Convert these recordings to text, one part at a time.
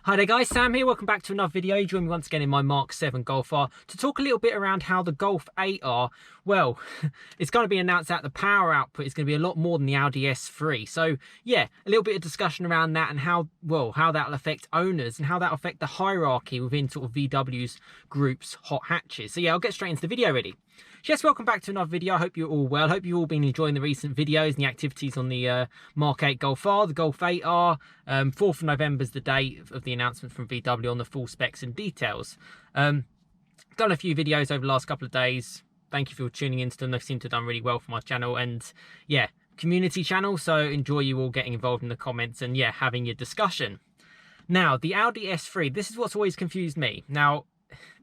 Hi there guys, Sam here. Welcome back to another video. You join me once again in my Mark 7 Golf R to talk a little bit around how the Golf 8R, well, it's going to be announced that the power output is going to be a lot more than the Audi S3. So yeah, a little bit of discussion around that and how that'll affect owners and how that'll affect the hierarchy within sort of VW's group's hot hatches. So yeah, I'll get straight into the video ready. Yes, welcome back to another video. I hope you're all well. Hope you've all been enjoying the recent videos and the activities on the Mark 8 Golf R, the Golf 8R. 4th of November is the date of the announcement from VW on the full specs and details. Done a few videos over the last couple of days. Thank you for tuning into them. They seem to have done really well for my channel. And yeah, community channel. So enjoy you all getting involved in the comments and yeah, having your discussion. Now, the Audi S3, this is what's always confused me. Now,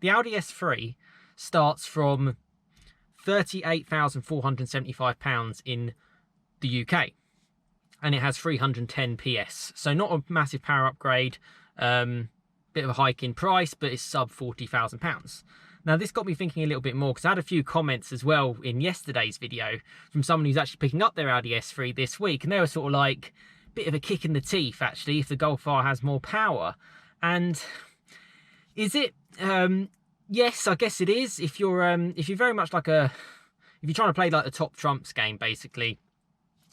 the Audi S3 starts from £38,475 in the UK, and it has 310 PS, so not a massive power upgrade, bit of a hike in price, but it's sub £40,000. Now this got me thinking a little bit more, because I had a few comments as well in yesterday's video from someone who's actually picking up their Audi S3 this week, and they were sort of like a bit of a kick in the teeth actually if the Golf R has more power. And is it yes, I guess it is. If you're very much like if you're trying to play like the top trumps game, basically,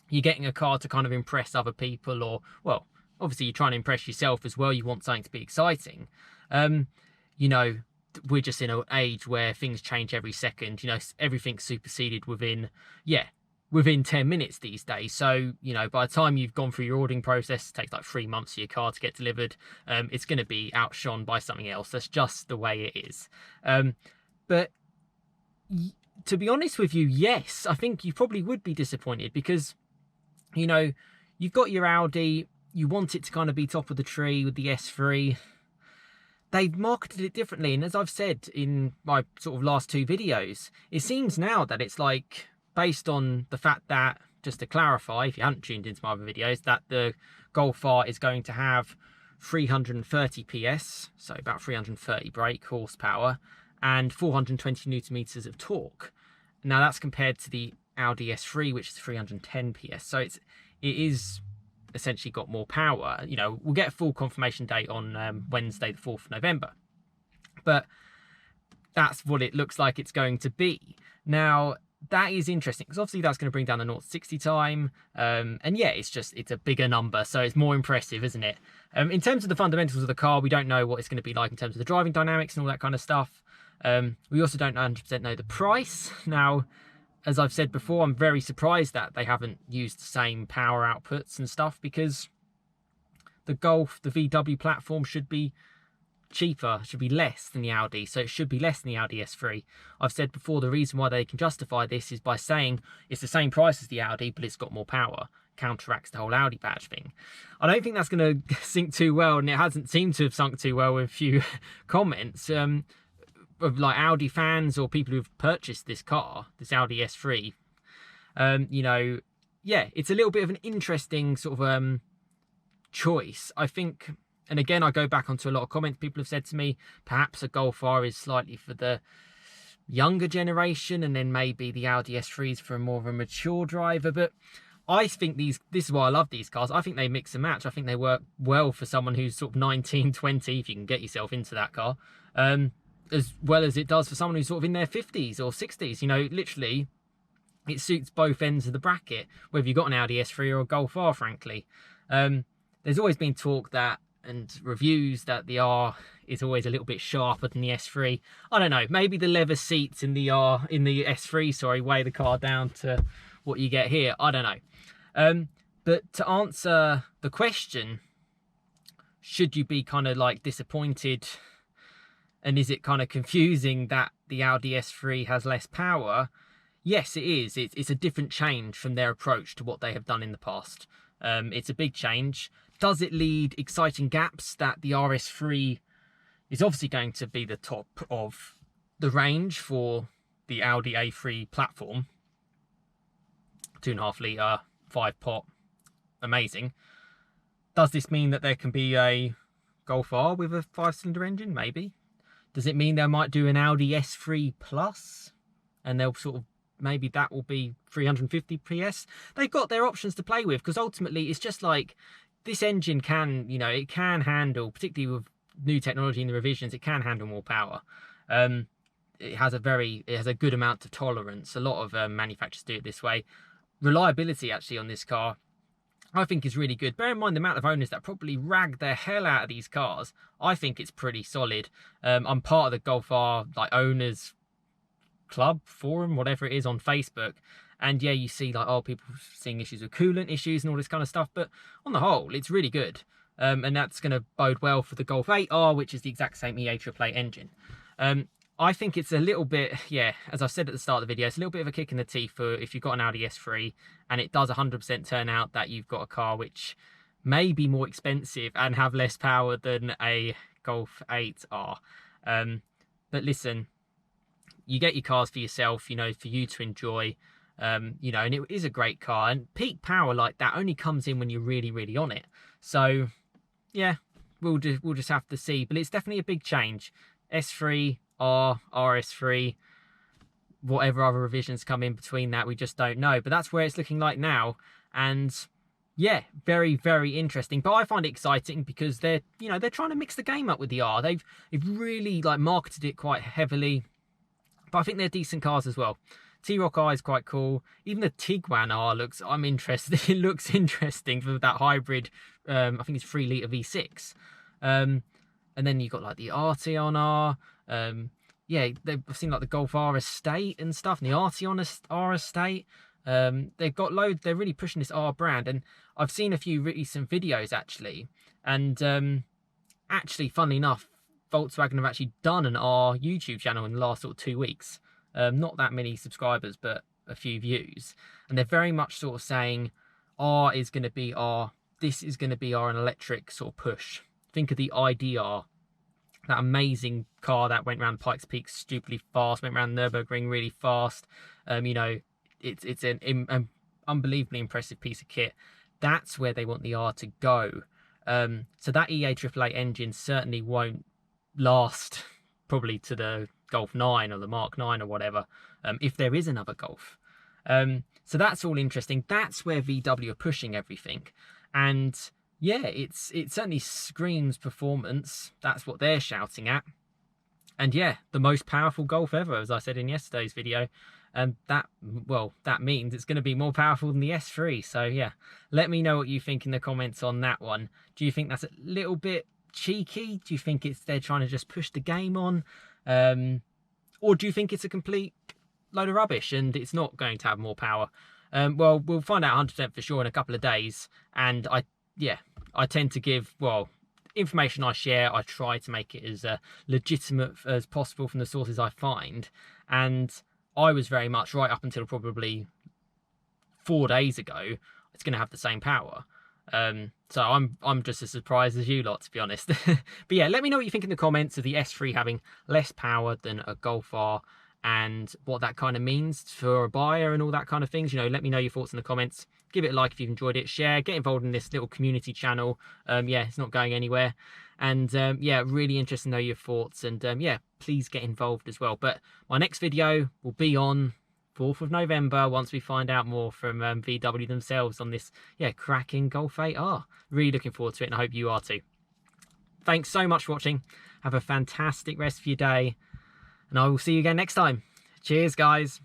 you're getting a car to kind of impress other people, or well, obviously you're trying to impress yourself as well. You want something to be exciting. You know, we're just in an age where things change every second. You know, everything's superseded within 10 minutes these days. So, you know, by the time you've gone through your ordering process, it takes like 3 months for your car to get delivered. It's going to be outshone by something else. That's just the way it is. But to be honest with you, yes, I think you probably would be disappointed because, you know, you've got your Audi, you want it to kind of be top of the tree with the S3. They've marketed it differently. And as I've said in my sort of last two videos, it seems now that it's like, based on the fact that, just to clarify, if you haven't tuned into my other videos, that the Golf R is going to have 330 PS, so about 330 brake horsepower, and 420 newton meters of torque. Now that's compared to the Audi S3, which is 310 PS. So it is essentially got more power. You know, we'll get a full confirmation date on Wednesday, the 4th of November. But that's what it looks like it's going to be. Now, that is interesting because obviously that's going to bring down the 0 to 60 time. And yeah, it's a bigger number, so it's more impressive, isn't it? In terms of the fundamentals of the car, we don't know what it's going to be like in terms of the driving dynamics and all that kind of stuff. We also don't 100% know the price. Now, as I've said before, I'm very surprised that they haven't used the same power outputs and stuff, because the VW platform should be cheaper, should be less than the Audi, so it should be less than the Audi S3. I've said before, the reason why they can justify this is by saying it's the same price as the Audi, but it's got more power. Counteracts the whole Audi badge thing. I don't think that's going to sink too well, and it hasn't seemed to have sunk too well with a few comments of like Audi fans or people who've purchased this car, this Audi S3. You know, yeah, it's a little bit of an interesting sort of choice, I think. And again, I go back onto a lot of comments people have said to me, perhaps a Golf R is slightly for the younger generation, and then maybe the Audi S3 is for more of a mature driver. But I think this is why I love these cars. I think they mix and match. I think they work well for someone who's sort of 19, 20, if you can get yourself into that car, as well as it does for someone who's sort of in their 50s or 60s. You know, literally, it suits both ends of the bracket, whether you've got an Audi S3 or a Golf R, frankly. There's always been talk that, and reviews that the R is always a little bit sharper than the S3. I don't know, maybe the leather seats in the S3, sorry, weigh the car down to what you get here. I don't know. But to answer the question, should you be kind of like disappointed, and is it kind of confusing that the Audi S3 has less power? Yes, it is. It's a different change from their approach to what they have done in the past. It's a big change. Does it lead exciting gaps that the RS3 is obviously going to be the top of the range for the Audi A3 platform? 2.5 litre, 5 pot, amazing. Does this mean that there can be a Golf R with a 5-cylinder engine? Maybe. Does it mean they might do an Audi S3 Plus and they'll sort of, maybe that will be 350 PS? They've got their options to play with, because ultimately it's just like, this engine can, you know, it can handle, particularly with new technology in the revisions, it can handle more power. It has a good amount of tolerance. A lot of manufacturers do it this way. Reliability actually on this car, I think, is really good. Bear in mind the amount of owners that probably rag the hell out of these cars. I think it's pretty solid. I'm part of the Golf R like owners club forum, whatever it is, on Facebook, and yeah, you see like, oh, people seeing issues with coolant issues and all this kind of stuff, but on the whole it's really good. And that's going to bode well for the Golf 8R, which is the exact same E-A888 engine. I think it's a little bit, yeah, as I said at the start of the video, it's a little bit of a kick in the teeth for if you've got an Audi S3 and it does 100% turn out that you've got a car which may be more expensive and have less power than a Golf 8R. But listen, you get your cars for yourself, you know, for you to enjoy, you know, and it is a great car, and peak power like that only comes in when you're really, really on it. So yeah, we'll just have to see, but it's definitely a big change. S3, R, RS3, whatever other revisions come in between that, we just don't know, but that's where it's looking like now. And yeah, very, very interesting. But I find it exciting because they're, you know, they're trying to mix the game up with the R. They've really like marketed it quite heavily, but I think they're decent cars as well. T-Roc R is quite cool. Even the Tiguan R looks, I'm interested. It looks interesting for that hybrid. I think it's 3 litre V6. And then you've got like the Arteon R. Yeah, I've seen like the Golf R Estate and stuff, and the Arteon R Estate. They've got loads. They're really pushing this R brand, and I've seen a few recent videos actually. And actually, funnily enough, Volkswagen have actually done an R YouTube channel in the last sort of 2 weeks. Not that many subscribers, but a few views, and they're very much sort of saying R is going to be our, this is going to be our an electric sort of push. Think of the IDR, that amazing car that went around Pikes Peak stupidly fast, went around Nürburgring really fast. You know, it's an unbelievably impressive piece of kit. That's where they want the R to go. So that E-A888 engine certainly won't last probably to the Golf 9 or the Mark 9 or whatever, if there is another Golf. So that's all interesting. That's where VW are pushing everything. And yeah, it certainly screams performance. That's what they're shouting at. And yeah, the most powerful Golf ever, as I said in yesterday's video. And that means it's going to be more powerful than the S3. So yeah, let me know what you think in the comments on that one. Do you think that's a little bit cheeky? Do you think they're trying to just push the game on? Or do you think it's a complete load of rubbish and it's not going to have more power? Well, we'll find out 100% for sure in a couple of days. And I tend to give, well, information I share, I try to make it as legitimate as possible from the sources I find. And I was very much, right up until probably 4 days ago, it's going to have the same power. So I'm just as surprised as you lot, to be honest. But yeah, let me know what you think in the comments of the S3 having less power than a Golf R, and what that kind of means for a buyer and all that kind of things. You know, let me know your thoughts in the comments. Give it a like if you've enjoyed it. Share, get involved in this little community channel. Yeah, it's not going anywhere. And yeah, really interested to know your thoughts. And yeah, please get involved as well. But my next video will be on 4th of November, once we find out more from VW themselves on this, yeah, cracking Golf 8R. Really looking forward to it, and I hope you are too. Thanks so much for watching. Have a fantastic rest of your day, and I will see you again next time. Cheers, guys.